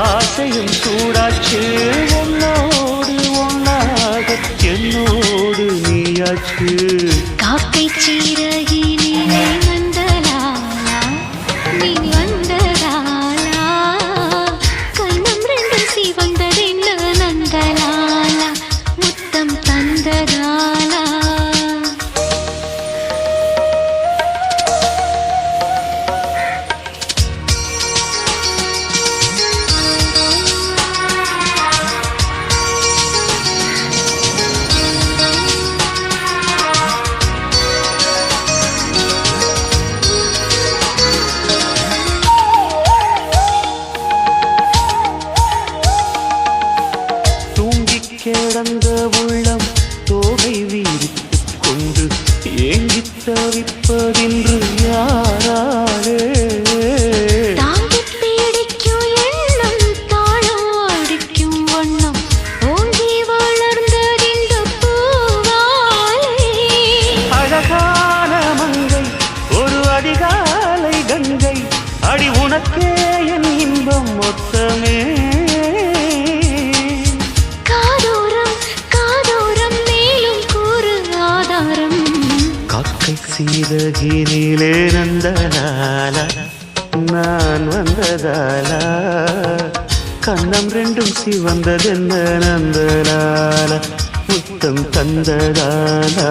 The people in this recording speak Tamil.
ஆசையும் சூடாச்சு உன்னோடு ஒன்னாக என்னோடு நீயாச்சு காக்கை சீரகினிலே வந்தலாலா நீ வந்ததாலா கண்ணம் ரெண்டும் சிவந்ததென்ன நந்தலாலா முத்தம் தந்ததாலா கிடந்த உள்ளம் தோகை வீரித்துக் கொண்டு ஏங்கித் தவிப்பதின்று யாராலே தாங்கிப் பிடிக்கும் எண்ணம் தாளம் அடிக்கும் வண்ணம் ஓங்கி வளர்ந்ததிந்த பூவாலே அழகான மங்கை ஒரு அதிகாலை கங்கை அடி உனக்கே என் இன்பம் மொத்தமே சீரகினிலே நந்தலாலா நான் வந்ததாலா கண்ணம் ரெண்டும் சிவந்ததென்ன நந்தலாலா முத்தம் தந்ததாலா